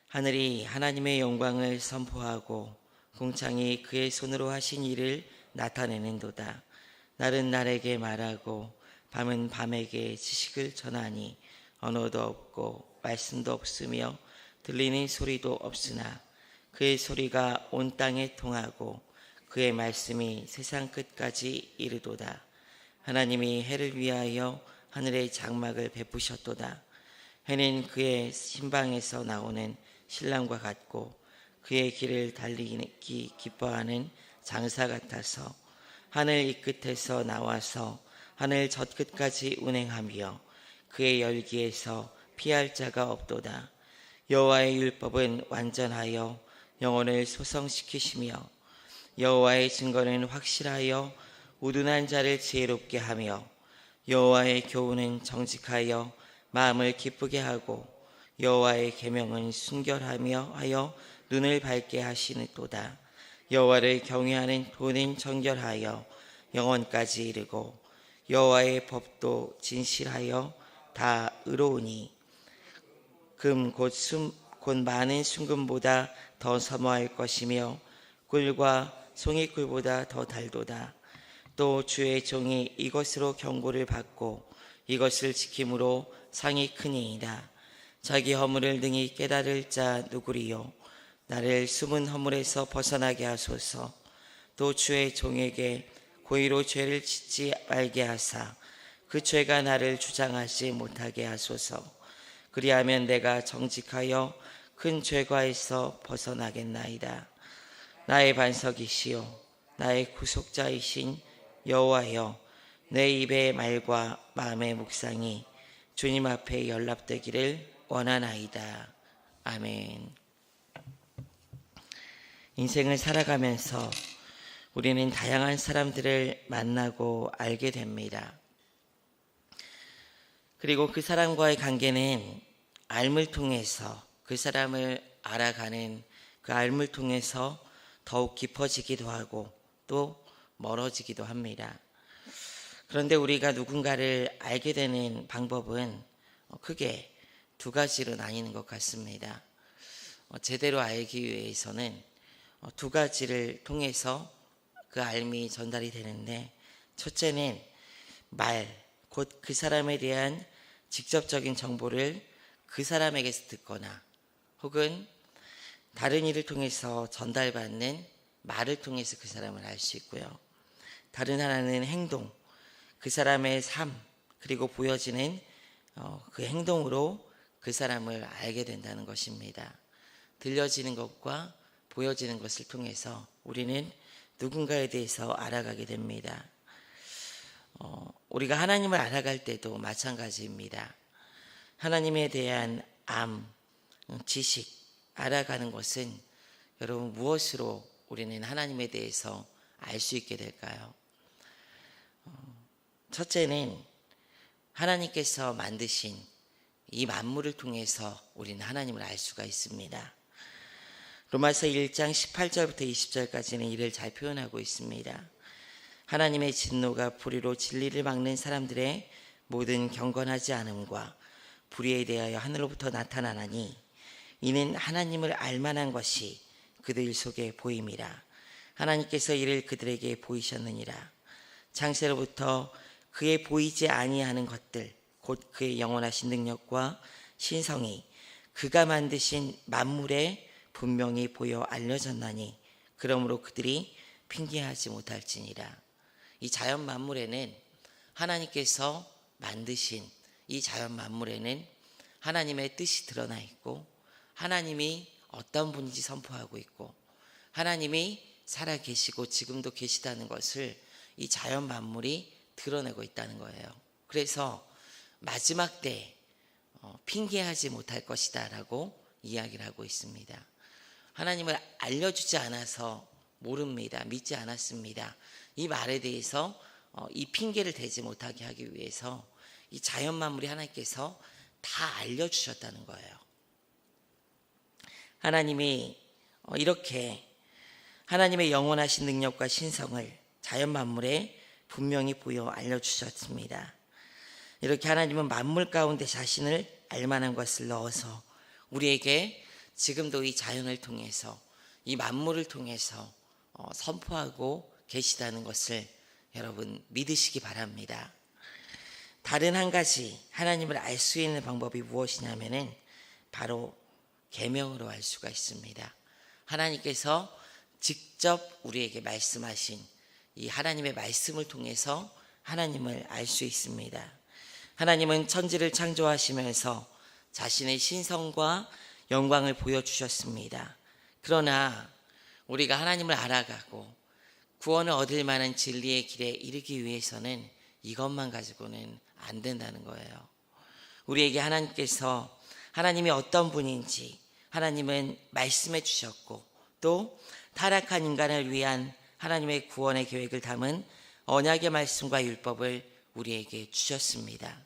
하늘이 하나님의 영광을 선포하고 궁창이 그의 손으로 하신 일을 나타내는도다. 날은 날에게 말하고 밤은 밤에게 지식을 전하니 언어도 없고 말씀도 없으며 들리는 소리도 없으나 그의 소리가 온 땅에 통하고 그의 말씀이 세상 끝까지 이르도다. 하나님이 해를 위하여 하늘의 장막을 베푸셨도다. 해는 그의 신방에서 나오는 신랑과 같고 그의 길을 달리기 기뻐하는 장사 같아서 하늘 이 끝에서 나와서 하늘 저 끝까지 운행하며 그의 열기에서 피할 자가 없도다. 여호와의 율법은 완전하여 영혼을 소성시키시며 여호와의 증거는 확실하여 우둔한 자를 지혜롭게 하며 여호와의 교훈은 정직하여 마음을 기쁘게 하고 여호와의 계명은 순결하며 하여 눈을 밝게 하시는도다. 여호와를 경외하는 도는 정결하여 영원까지 이르고 여호와의 법도 진실하여 다 의로우니 금 곧 많은 순금보다 더 사모할 것이며 꿀과 송이꿀보다 더 달도다. 또 주의 종이 이것으로 경고를 받고 이것을 지킴으로 상이 크니이다. 자기 허물을 능히 깨달을 자 누구리요. 나를 숨은 허물에서 벗어나게 하소서. 또 주의 종에게 고의로 죄를 짓지 말게 하사 그 죄가 나를 주장하지 못하게 하소서. 그리하면 내가 정직하여 큰 죄과에서 벗어나겠나이다. 나의 반석이시요 나의 구속자이신 여호와여, 내 입의 말과 마음의 묵상이 주님 앞에 연락되기를 원하나이다. 아멘. 인생을 살아가면서 우리는 다양한 사람들을 만나고 알게 됩니다. 그리고 그 사람과의 관계는 알물 통해서 그 사람을 알아가는 그 알물 통해서 더욱 깊어지기도 하고 또 멀어지기도 합니다. 그런데 우리가 누군가를 알게 되는 방법은 크게 두 가지로 나뉘는 것 같습니다. 제대로 알기 위해서는 두 가지를 통해서 그 알미 전달이 되는데, 첫째는 곧 그 사람에 대한 직접적인 정보를 그 사람에게서 듣거나 혹은 다른 일을 통해서 전달받는 말을 통해서 그 사람을 알 수 있고요. 다른 하나는 행동, 그 사람의 삶, 그리고 보여지는 그 행동으로 그 사람을 알게 된다는 것입니다. 들려지는 것과 보여지는 것을 통해서 우리는 누군가에 대해서 알아가게 됩니다. 우리가 하나님을 알아갈 때도 마찬가지입니다. 하나님에 대한 지식, 알아가는 것은 여러분 무엇으로 우리는 하나님에 대해서 알 수 있게 될까요? 첫째는 하나님께서 만드신 이 만물을 통해서 우리는 하나님을 알 수가 있습니다. 로마서 1장 18절부터 20절까지는 이를 잘 표현하고 있습니다. 하나님의 진노가 불의로 진리를 막는 사람들의 모든 경건하지 않음과 불의에 대하여 하늘로부터 나타나나니 이는 하나님을 알만한 것이 그들 속에 보임이라. 하나님께서 이를 그들에게 보이셨느니라. 창세로부터 그의 보이지 아니하는 것들 곧 그의 영원하신 능력과 신성이 그가 만드신 만물에 분명히 보여 알려졌나니 그러므로 그들이 핑계하지 못할지니라. 이 자연 만물에는 하나님께서 만드신 이 자연 만물에는 하나님의 뜻이 드러나 있고 하나님이 어떤 분인지 선포하고 있고 하나님이 살아계시고 지금도 계시다는 것을 이 자연 만물이 드러내고 있다는 거예요. 그래서 마지막 때 핑계하지 못할 것이다 라고 이야기를 하고 있습니다. 하나님을 알려주지 않아서 모릅니다. 믿지 않았습니다. 이 말에 대해서 이 핑계를 대지 못하게 하기 위해서 이 자연 만물이 하나님께서 다 알려주셨다는 거예요. 하나님이 이렇게 하나님의 영원하신 능력과 신성을 자연 만물에 분명히 보여 알려주셨습니다. 이렇게 하나님은 만물 가운데 자신을 알만한 것을 넣어서 우리에게 지금도 이 자연을 통해서 이 만물을 통해서 선포하고 계시다는 것을 여러분 믿으시기 바랍니다. 다른 한 가지 하나님을 알 수 있는 방법이 무엇이냐면은 바로 계명으로 알 수가 있습니다. 하나님께서 직접 우리에게 말씀하신 이 하나님의 말씀을 통해서 하나님을 알 수 있습니다. 하나님은 천지를 창조하시면서 자신의 신성과 영광을 보여주셨습니다. 그러나 우리가 하나님을 알아가고 구원을 얻을 만한 진리의 길에 이르기 위해서는 이것만 가지고는 안 된다는 거예요. 우리에게 하나님께서 하나님이 어떤 분인지 하나님은 말씀해 주셨고, 또 타락한 인간을 위한 하나님의 구원의 계획을 담은 언약의 말씀과 율법을 우리에게 주셨습니다.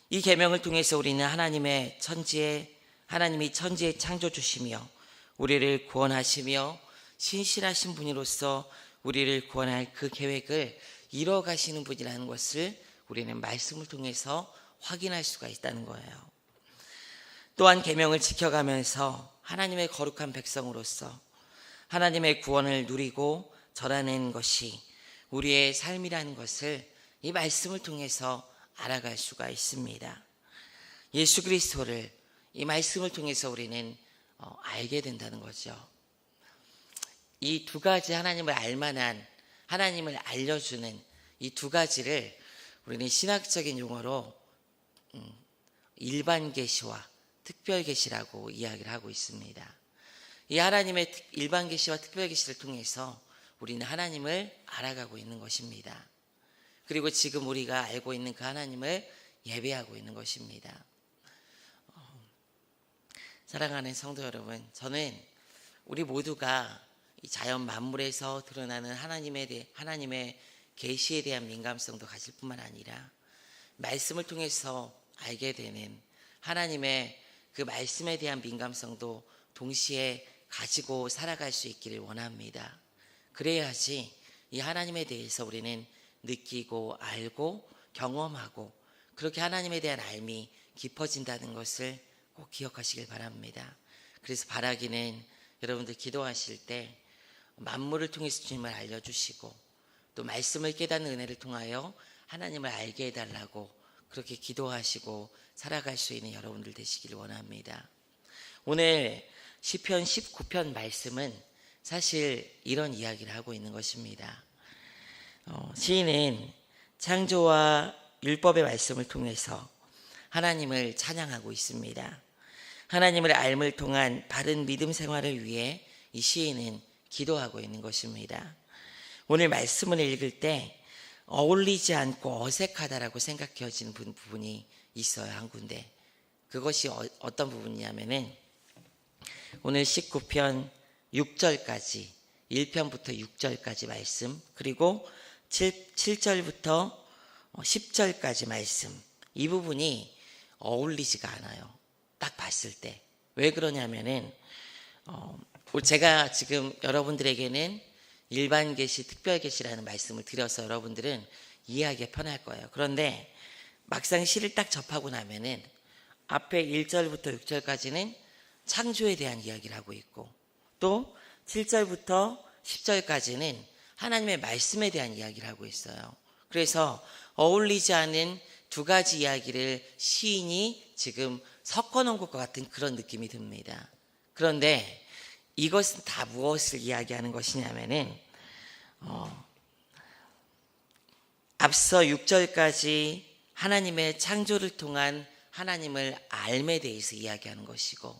이 계명을 통해서 우리는 하나님이 천지의 창조주시며 우리를 구원하시며 신실하신 분으로서 우리를 구원할 그 계획을 이뤄 가시는 분이라는 것을 우리는 말씀을 통해서 확인할 수가 있다는 거예요. 또한 계명을 지켜가면서 하나님의 거룩한 백성으로서 하나님의 구원을 누리고 전하는 것이 우리의 삶이라는 것을 이 말씀을 통해서 알아갈 수가 있습니다. 예수 그리스도를 이 말씀을 통해서 우리는 알게 된다는 거죠. 이 두 가지 하나님을 알만한, 하나님을 알려주는 이 두 가지를 우리는 신학적인 용어로 일반 계시와 특별 계시라고 이야기를 하고 있습니다. 이 하나님의 일반 계시와 특별 계시를 통해서 우리는 하나님을 알아가고 있는 것입니다. 그리고 지금 우리가 알고 있는 그 하나님을 예배하고 있는 것입니다. 사랑하는 성도 여러분, 저는 우리 모두가 이 자연 만물에서 드러나는 하나님의 계시에 대한 민감성도 가질 뿐만 아니라 말씀을 통해서 알게 되는 하나님의 그 말씀에 대한 민감성도 동시에 가지고 살아갈 수 있기를 원합니다. 그래야지 이 하나님에 대해서 우리는 느끼고 알고 경험하고 그렇게 하나님에 대한 알미 깊어진다는 것을 꼭 기억하시길 바랍니다. 그래서 바라기는 여러분들 기도하실 때 만물을 통해서 주님을 알려주시고 또 말씀을 깨닫는 은혜를 통하여 하나님을 알게 해달라고 그렇게 기도하시고 살아갈 수 있는 여러분들 되시길 원합니다. 오늘 시편 19편 말씀은 사실 이런 이야기를 하고 있는 것입니다. 시인은 창조와 율법의 말씀을 통해서 하나님을 찬양하고 있습니다. 하나님을 알을 통한 바른 믿음 생활을 위해 이 시인은 기도하고 있는 것입니다. 오늘 말씀을 읽을 때 어울리지 않고 어색하다라고 생각해지는 부분이 있어요. 한 군데. 그것이 어떤 부분이냐면은 오늘 19편 6절까지 1편부터 6절까지 말씀, 그리고 7절부터 10절까지 말씀, 이 부분이 어울리지가 않아요. 딱 봤을 때. 왜 그러냐면은 제가 지금 여러분들에게는 일반 계시, 특별 계시라는 말씀을 드려서 여러분들은 이해하기가 편할 거예요. 그런데 막상 시를 딱 접하고 나면은 앞에 1절부터 6절까지는 창조에 대한 이야기를 하고 있고, 또 7절부터 10절까지는 하나님의 말씀에 대한 이야기를 하고 있어요. 그래서 어울리지 않은 두 가지 이야기를 시인이 지금 섞어놓은 것과 같은 그런 느낌이 듭니다. 그런데 이것은 다 무엇을 이야기하는 것이냐면은 앞서 6절까지 하나님의 창조를 통한 하나님을 알에 대해서 이야기하는 것이고,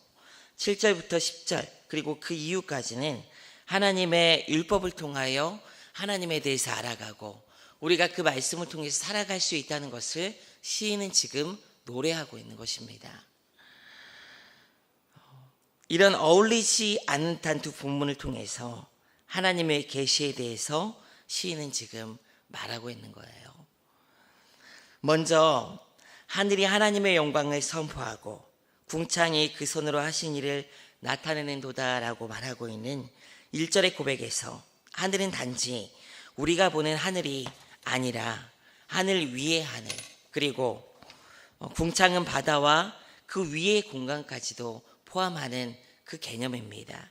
7절부터 10절 그리고 그 이후까지는 하나님의 율법을 통하여 하나님에 대해서 알아가고 우리가 그 말씀을 통해서 살아갈 수 있다는 것을 시인은 지금 노래하고 있는 것입니다. 이런 어울리지 않는 두 본문을 통해서 하나님의 계시에 대해서 시인은 지금 말하고 있는 거예요. 먼저 하늘이 하나님의 영광을 선포하고 궁창이 그 손으로 하신 일을 나타내는 도다라고 말하고 있는 1절의 고백에서 하늘은 단지 우리가 보는 하늘이 아니라 하늘 위의 하늘, 그리고 궁창은 바다와 그 위의 공간까지도 포함하는 그 개념입니다.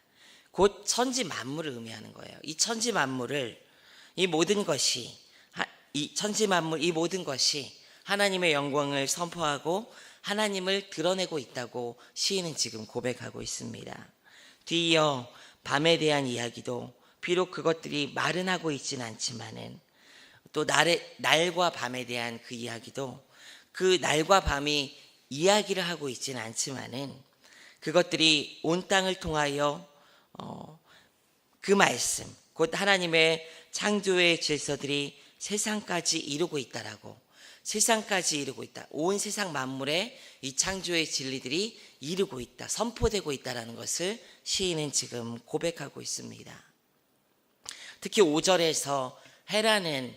곧 천지 만물을 의미하는 거예요. 이 천지 만물을, 이 모든 것이, 이 천지 만물, 이 모든 것이 하나님의 영광을 선포하고 하나님을 드러내고 있다고 시인은 지금 고백하고 있습니다. 뒤이어 밤에 대한 이야기도 비록 그것들이 말은 하고 있진 않지만은, 또 날과 밤에 대한 그 이야기도 그 날과 밤이 이야기를 하고 있진 않지만은, 그것들이 온 땅을 통하여 그 말씀, 곧 하나님의 창조의 질서들이 세상까지 이루고 있다라고, 세상까지 이루고 있다, 온 세상 만물에 이 창조의 진리들이 이루고 있다, 선포되고 있다라는 것을 시인은 지금 고백하고 있습니다. 특히 5절에서 해라는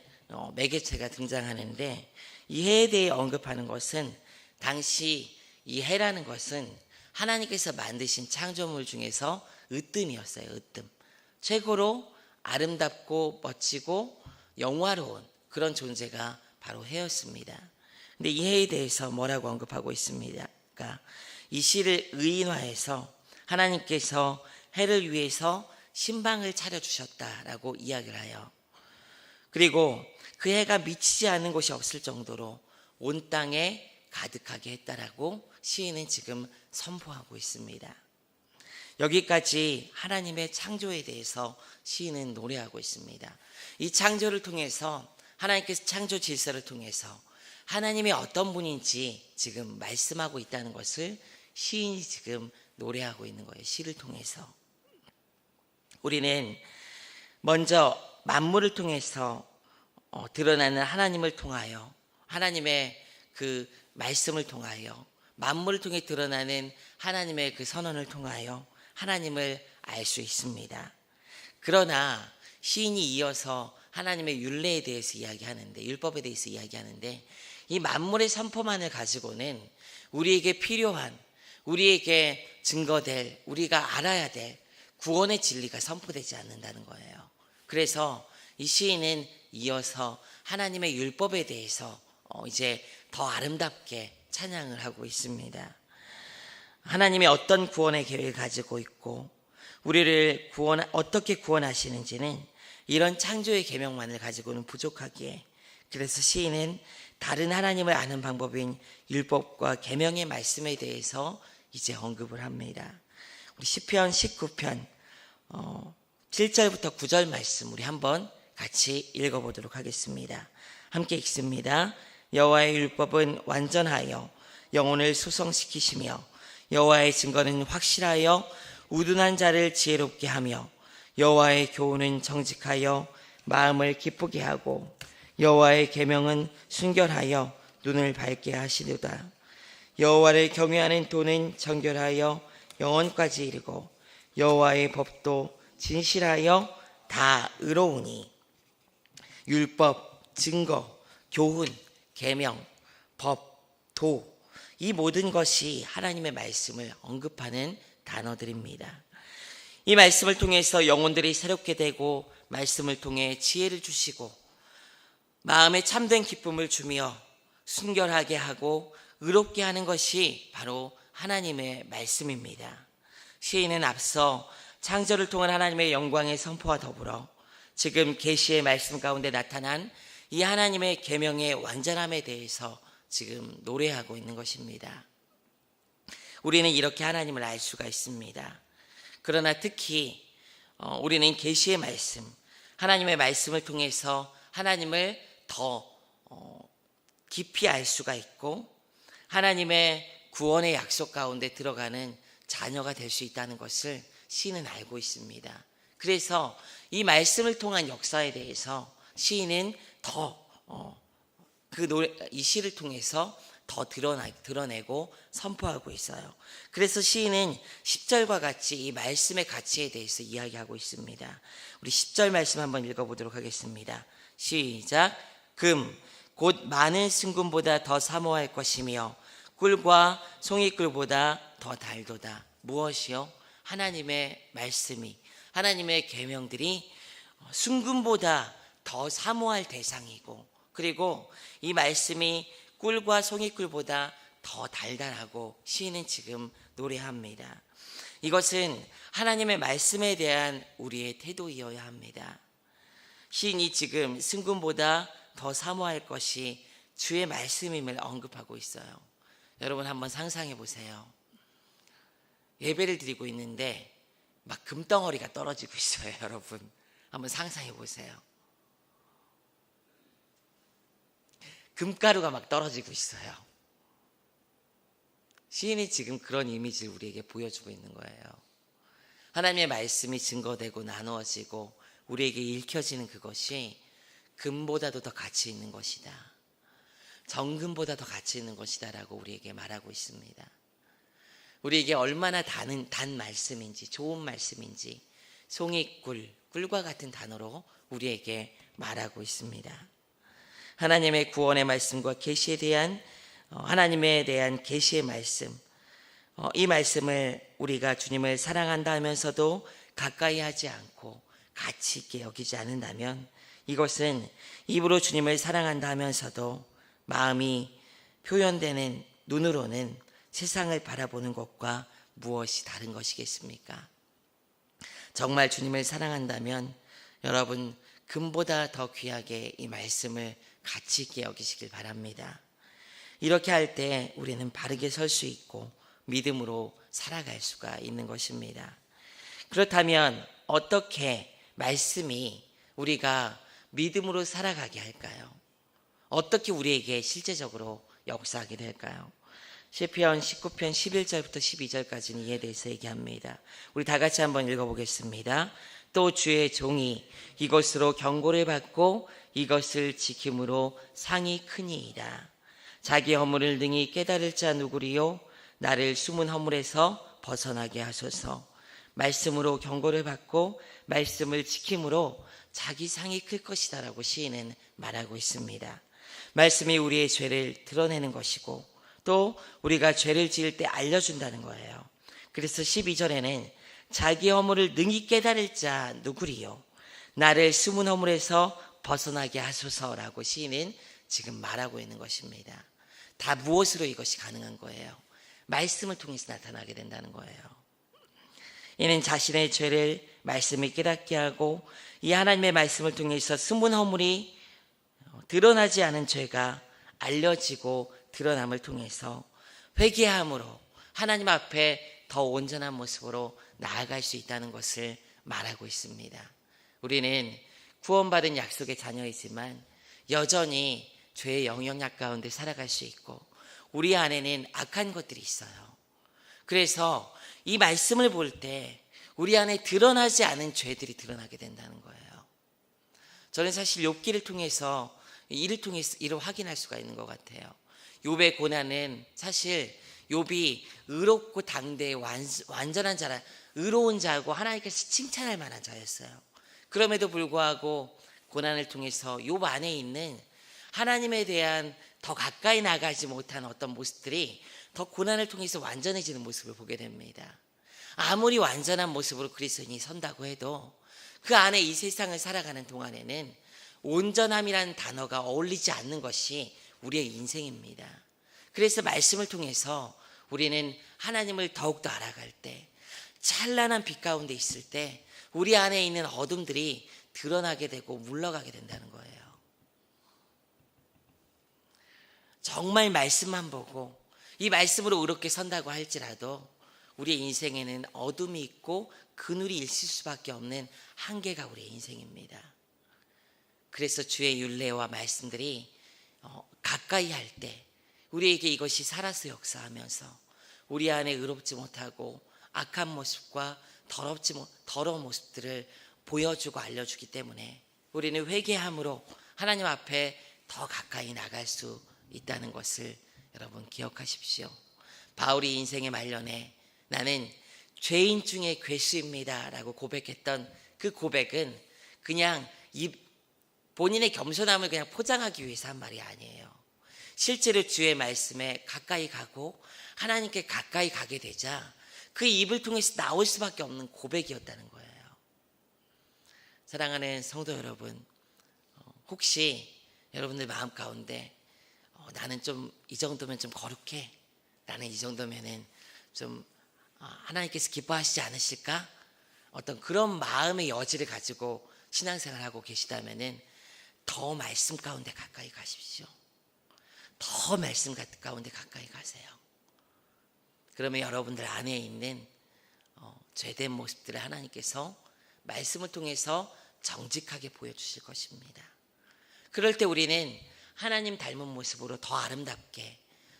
매개체가 등장하는데, 이 해에 대해 언급하는 것은, 당시 이 해라는 것은 하나님께서 만드신 창조물 중에서 으뜸이었어요. 으뜸. 최고로 아름답고 멋지고 영화로운 그런 존재가 바로 해였습니다. 근데 이 해에 대해서 뭐라고 언급하고 있습니다. 그러니까 이 시를 의인화해서 하나님께서 해를 위해서 신방을 차려주셨다라고 이야기를 해요. 그리고 그 해가 미치지 않는 곳이 없을 정도로 온 땅에 가득하게 했다라고 시인은 지금 선포하고 있습니다. 여기까지 하나님의 창조에 대해서 시인은 노래하고 있습니다. 이 창조를 통해서, 하나님께서 창조 질서를 통해서 하나님이 어떤 분인지 지금 말씀하고 있다는 것을 시인이 지금 노래하고 있는 거예요. 시를 통해서. 우리는 먼저 만물을 통해서 드러나는 하나님을 통하여, 하나님의 그 말씀을 통하여, 만물을 통해 드러나는 하나님의 그 선언을 통하여 하나님을 알 수 있습니다. 그러나 시인이 이어서 하나님의 율례에 대해서 이야기하는데, 율법에 대해서 이야기하는데, 이 만물의 선포만을 가지고는 우리에게 필요한, 우리에게 증거될, 우리가 알아야 될 구원의 진리가 선포되지 않는다는 거예요. 그래서 이 시인은 이어서 하나님의 율법에 대해서 이제 더 아름답게 찬양을 하고 있습니다. 하나님이 어떤 구원의 계획을 가지고 있고 우리를 어떻게 구원하시는지는 이런 창조의 계명만을 가지고는 부족하기에, 그래서 시인은 다른 하나님을 아는 방법인 율법과 계명의 말씀에 대해서 이제 언급을 합니다. 우리 시편 19편 7절부터 9절 말씀 우리 한번 같이 읽어보도록 하겠습니다. 함께 읽습니다. 여호와의 율법은 완전하여 영혼을 소성시키시며 여호와의 증거는 확실하여 우둔한 자를 지혜롭게 하며 여호와의 교훈은 정직하여 마음을 기쁘게 하고 여호와의 계명은 순결하여 눈을 밝게 하시도다. 여호와를 경외하는 도는 정결하여 영원까지 이르고 여호와의 법도 진실하여 다 의로우니. 율법, 증거, 교훈, 계명, 법, 도, 이 모든 것이 하나님의 말씀을 언급하는 단어들입니다. 이 말씀을 통해서 영혼들이 새롭게 되고, 말씀을 통해 지혜를 주시고 마음에 참된 기쁨을 주며 순결하게 하고 의롭게 하는 것이 바로 하나님의 말씀입니다. 시인은 앞서 창조를 통한 하나님의 영광의 선포와 더불어 지금 계시의 말씀 가운데 나타난 이 하나님의 계명의 완전함에 대해서 지금 노래하고 있는 것입니다. 우리는 이렇게 하나님을 알 수가 있습니다. 그러나 특히 우리는 계시의 말씀, 하나님의 말씀을 통해서 하나님을 더 깊이 알 수가 있고 하나님의 구원의 약속 가운데 들어가는 자녀가 될 수 있다는 것을 시인은 알고 있습니다. 그래서 이 말씀을 통한 역사에 대해서 시인은 더 이 시를 통해서 더 드러내고 선포하고 있어요. 그래서 시인은 10절과 같이 이 말씀의 가치에 대해서 이야기하고 있습니다. 우리 10절 말씀 한번 읽어보도록 하겠습니다. 시작. 금, 곧 많은 순금보다 더 사모할 것이며 꿀과 송이꿀보다 더 달도다. 무엇이요? 하나님의 말씀이, 하나님의 계명들이 순금보다 더 사모할 대상이고, 그리고 이 말씀이 꿀과 송이꿀보다 더 달달하고 시인은 지금 노래합니다. 이것은 하나님의 말씀에 대한 우리의 태도이어야 합니다. 시인이 지금 승금보다 더 사모할 것이 주의 말씀임을 언급하고 있어요. 여러분 한번 상상해 보세요. 예배를 드리고 있는데 막 금덩어리가 떨어지고 있어요. 여러분 한번 상상해 보세요. 금가루가 막 떨어지고 있어요. 시인이 지금 그런 이미지를 우리에게 보여주고 있는 거예요. 하나님의 말씀이 증거되고 나누어지고 우리에게 읽혀지는 그것이 금보다도 더 가치 있는 것이다. 정금보다 더 가치 있는 것이다 라고 우리에게 말하고 있습니다. 우리에게 얼마나 단 말씀인지, 좋은 말씀인지 송이꿀, 꿀과 같은 단어로 우리에게 말하고 있습니다. 하나님의 구원의 말씀과 계시에 대한 하나님에 대한 계시의 말씀, 이 말씀을 우리가 주님을 사랑한다 하면서도 가까이 하지 않고 가치 있게 여기지 않는다면 이것은 입으로 주님을 사랑한다 하면서도 마음이 표현되는 눈으로는 세상을 바라보는 것과 무엇이 다른 것이겠습니까? 정말 주님을 사랑한다면 여러분 금보다 더 귀하게 이 말씀을 가치 있게 여기시길 바랍니다. 이렇게 할 때 우리는 바르게 설 수 있고 믿음으로 살아갈 수가 있는 것입니다. 그렇다면 어떻게 말씀이 우리가 믿음으로 살아가게 할까요? 어떻게 우리에게 실제적으로 역사하게 될까요? 시편 19편 11절부터 12절까지는 이에 대해서 얘기합니다. 우리 다 같이 한번 읽어보겠습니다. 또 주의 종이 이것으로 경고를 받고 이것을 지킴으로 상이 크니이다. 자기 허물을 능히 깨달을 자 누구리요? 나를 숨은 허물에서 벗어나게 하소서. 말씀으로 경고를 받고 말씀을 지킴으로 자기 상이 클 것이다 라고 시인은 말하고 있습니다. 말씀이 우리의 죄를 드러내는 것이고 또 우리가 죄를 지을 때 알려준다는 거예요. 그래서 12절에는 자기 허물을 능히 깨달을 자 누구리요? 나를 숨은 허물에서 벗어나게 하소서라고 시인은 지금 말하고 있는 것입니다. 다 무엇으로 이것이 가능한 거예요? 말씀을 통해서 나타나게 된다는 거예요. 이는 자신의 죄를 말씀이 깨닫게 하고 이 하나님의 말씀을 통해서 숨은 허물이 드러나지 않은 죄가 알려지고 드러남을 통해서 회개함으로 하나님 앞에 더 온전한 모습으로 나아갈 수 있다는 것을 말하고 있습니다. 우리는 구원받은 약속의 자녀이지만 여전히 죄의 영향력 가운데 살아갈 수 있고 우리 안에는 악한 것들이 있어요. 그래서 이 말씀을 볼 때 우리 안에 드러나지 않은 죄들이 드러나게 된다는 거예요. 저는 사실 욥기를 통해서 이를 확인할 수가 있는 것 같아요. 욥의 고난은 사실 욥이 의롭고 당대의 완전한 자라, 의로운 자고 하나님께서 칭찬할 만한 자였어요. 그럼에도 불구하고 고난을 통해서 욥 안에 있는 하나님에 대한 더 가까이 나가지 못한 어떤 모습들이 더 고난을 통해서 완전해지는 모습을 보게 됩니다. 아무리 완전한 모습으로 그리스도인이 선다고 해도 그 안에 이 세상을 살아가는 동안에는 온전함이라는 단어가 어울리지 않는 것이 우리의 인생입니다. 그래서 말씀을 통해서 우리는 하나님을 더욱더 알아갈 때, 찬란한 빛 가운데 있을 때 우리 안에 있는 어둠들이 드러나게 되고 물러가게 된다는 거예요. 정말 말씀만 보고 이 말씀으로 의롭게 선다고 할지라도 우리의 인생에는 어둠이 있고 그늘이 있을 수밖에 없는 한계가 우리의 인생입니다. 그래서 주의 율례와 말씀들이 가까이 할 때 우리에게 이것이 살아서 역사하면서 우리 안에 의롭지 못하고 악한 모습과 더러운 모습들을 보여주고 알려주기 때문에 우리는 회개함으로 하나님 앞에 더 가까이 나갈 수 있다는 것을 여러분 기억하십시오. 바울이 인생의 말년에 나는 죄인 중에 괴수입니다 라고 고백했던 그 고백은 그냥 본인의 겸손함을 그냥 포장하기 위해서 한 말이 아니에요. 실제로 주의 말씀에 가까이 가고 하나님께 가까이 가게 되자 그 입을 통해서 나올 수밖에 없는 고백이었다는 거예요. 사랑하는 성도 여러분, 혹시 여러분들 마음 가운데 나는 좀 이 정도면 좀 거룩해, 나는 이 정도면은 좀 하나님께서 기뻐하시지 않으실까? 어떤 그런 마음의 여지를 가지고 신앙생활하고 계시다면은 더 말씀 가운데 가까이 가십시오. 더 말씀 가운데 가까이 가세요. 그러면 여러분들 안에 있는 죄된 모습들을 하나님께서 말씀을 통해서 정직하게 보여주실 것입니다. 그럴 때 우리는 하나님 닮은 모습으로 더 아름답게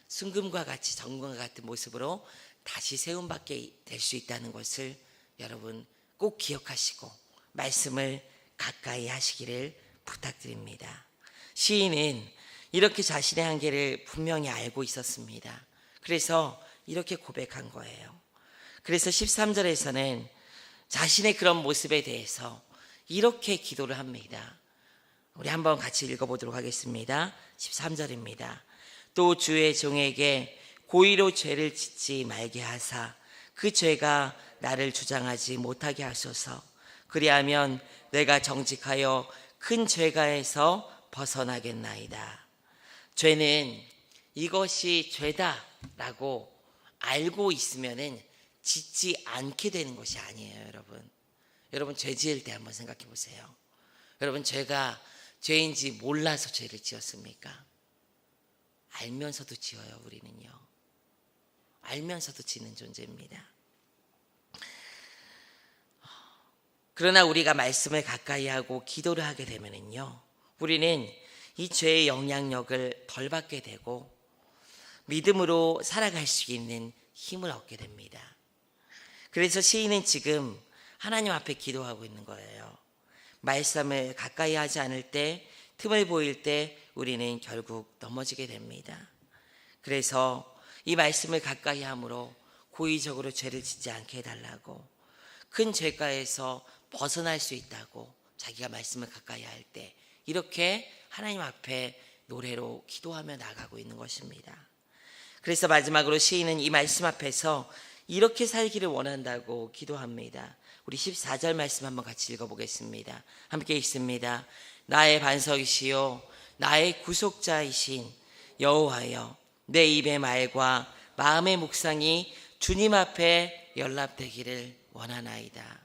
순금과 같이 정금과 같은 모습으로 다시 세움받게 될 수 있다는 것을 여러분 꼭 기억하시고 말씀을 가까이 하시기를 부탁드립니다. 시인은 이렇게 자신의 한계를 분명히 알고 있었습니다. 그래서 이렇게 고백한 거예요. 그래서 13절에서는 자신의 그런 모습에 대해서 이렇게 기도를 합니다. 우리 한번 같이 읽어보도록 하겠습니다. 13절입니다. 또 주의 종에게 고의로 죄를 짓지 말게 하사 그 죄가 나를 주장하지 못하게 하소서. 그리하면 내가 정직하여 큰 죄가에서 벗어나겠나이다. 죄는 이것이 죄다라고 알고 있으면은 짓지 않게 되는 것이 아니에요, 여러분. 여러분 죄 지을 때 한번 생각해 보세요. 여러분 죄가 죄인지 몰라서 죄를 지었습니까? 알면서도 지어요, 우리는요. 알면서도 지는 존재입니다. 그러나 우리가 말씀을 가까이 하고 기도를 하게 되면은요, 우리는 이 죄의 영향력을 덜 받게 되고 믿음으로 살아갈 수 있는 힘을 얻게 됩니다. 그래서 시인은 지금 하나님 앞에 기도하고 있는 거예요. 말씀을 가까이 하지 않을 때, 틈을 보일 때 우리는 결국 넘어지게 됩니다. 그래서 이 말씀을 가까이 함으로 고의적으로 죄를 짓지 않게 해달라고, 큰 죄가에서 벗어날 수 있다고 자기가 말씀을 가까이 할 때 이렇게 하나님 앞에 노래로 기도하며 나가고 있는 것입니다. 그래서 마지막으로 시인은 이 말씀 앞에서 이렇게 살기를 원한다고 기도합니다. 우리 14절 말씀 한번 같이 읽어보겠습니다. 함께 읽습니다. 나의 반석이시요 나의 구속자이신 여호와여, 내 입의 말과 마음의 묵상이 주님 앞에 연락되기를 원하나이다.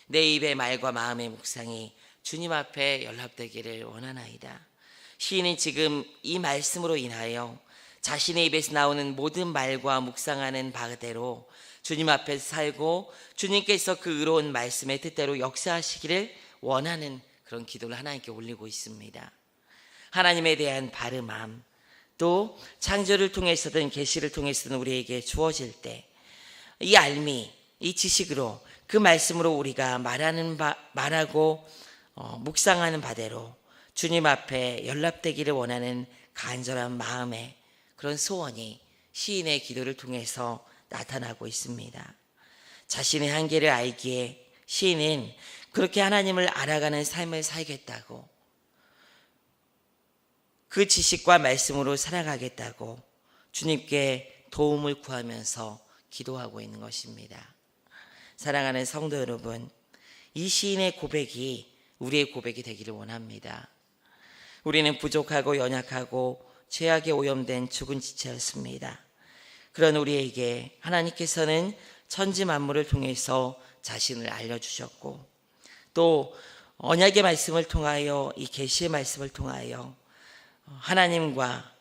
내 입의 말과 마음의 묵상이 주님 앞에 연락되기를 원하나이다. 시인은 지금 이 말씀으로 인하여 자신의 입에서 나오는 모든 말과 묵상하는 바대로 주님 앞에서 살고 주님께서 그 의로운 말씀의 뜻대로 역사하시기를 원하는 그런 기도를 하나님께 올리고 있습니다. 하나님에 대한 바름함, 또 창조를 통해서든 계시를 통해서든 우리에게 주어질 때 이 알미, 이 지식으로 그 말씀으로 우리가 말하고 묵상하는 바대로 주님 앞에 연락되기를 원하는 간절한 마음의 그런 소원이 시인의 기도를 통해서 나타나고 있습니다. 자신의 한계를 알기에 시인은 그렇게 하나님을 알아가는 삶을 살겠다고, 그 지식과 말씀으로 살아가겠다고 주님께 도움을 구하면서 기도하고 있는 것입니다. 사랑하는 성도 여러분, 이 시인의 고백이 우리의 고백이 되기를 원합니다. 우리는 부족하고 연약하고 죄악에 오염된 죽은 지체였습니다. 그런 우리에게 하나님께서는 천지 만물을 통해서 자신을 알려주셨고, 또 언약의 말씀을 통하여, 이 계시의 말씀을 통하여 하나님과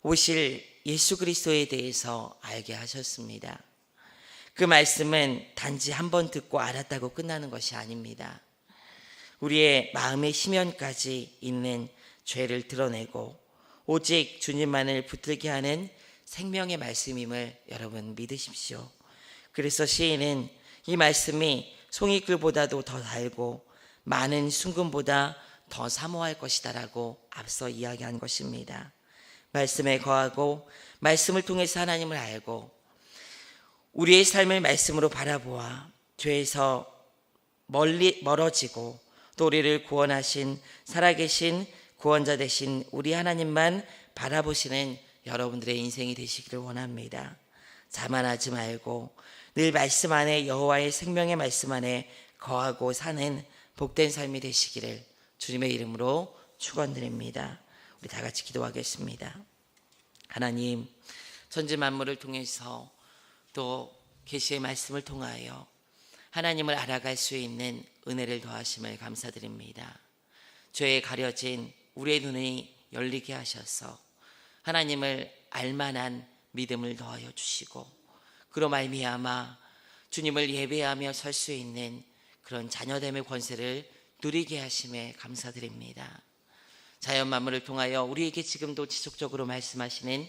오실 예수 그리스도에 대해서 알게 하셨습니다. 그 말씀은 단지 한 번 듣고 알았다고 끝나는 것이 아닙니다. 우리의 마음의 심연까지 있는 죄를 드러내고 오직 주님만을 붙들게 하는 생명의 말씀임을 여러분 믿으십시오. 그래서 시인은 이 말씀이 송이글보다도 더 달고 많은 순금보다 더 사모할 것이다라고 앞서 이야기한 것입니다. 말씀에 거하고 말씀을 통해서 하나님을 알고 우리의 삶을 말씀으로 바라보아 죄에서 멀어지고 또 우리를 구원하신 살아계신 구원자 되신 우리 하나님만 바라보시는 여러분들의 인생이 되시기를 원합니다. 자만하지 말고 늘 말씀 안에, 여호와의 생명의 말씀 안에 거하고 사는 복된 삶이 되시기를 주님의 이름으로 축원드립니다. 우리 다 같이 기도하겠습니다. 하나님, 천지 만물을 통해서 또 계시의 말씀을 통하여 하나님을 알아갈 수 있는 은혜를 더하심을 감사드립니다. 죄에 가려진 우리의 눈이 열리게 하셔서 하나님을 알만한 믿음을 더하여 주시고, 그로 말미암아 주님을 예배하며 설 수 있는 그런 자녀됨의 권세를 누리게 하심에 감사드립니다. 자연 만물을 통하여 우리에게 지금도 지속적으로 말씀하시는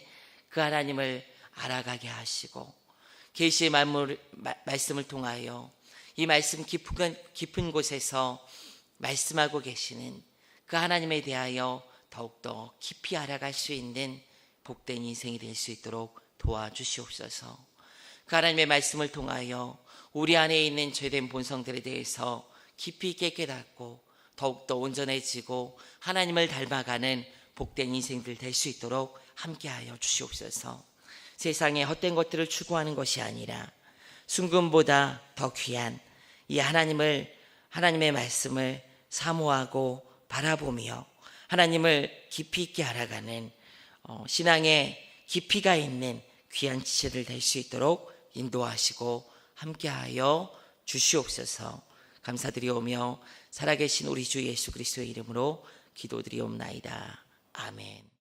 그 하나님을 알아가게 하시고, 계시의 말씀을 통하여 이 말씀 깊은 곳에서 말씀하고 계시는 그 하나님에 대하여 더욱더 깊이 알아갈 수 있는 복된 인생이 될 수 있도록 도와주시옵소서. 그 하나님의 말씀을 통하여 우리 안에 있는 죄된 본성들에 대해서 깊이 있게 깨닫고 더욱더 온전해지고 하나님을 닮아가는 복된 인생들 될 수 있도록 함께하여 주시옵소서. 세상에 헛된 것들을 추구하는 것이 아니라 순금보다 더 귀한 이 하나님의 말씀을 사모하고 바라보며 하나님을 깊이 있게 알아가는 신앙의 깊이가 있는 귀한 지체들 될 수 있도록 인도하시고 함께하여 주시옵소서. 감사드리오며 살아계신 우리 주 예수 그리스도의 이름으로 기도드리옵나이다. 아멘.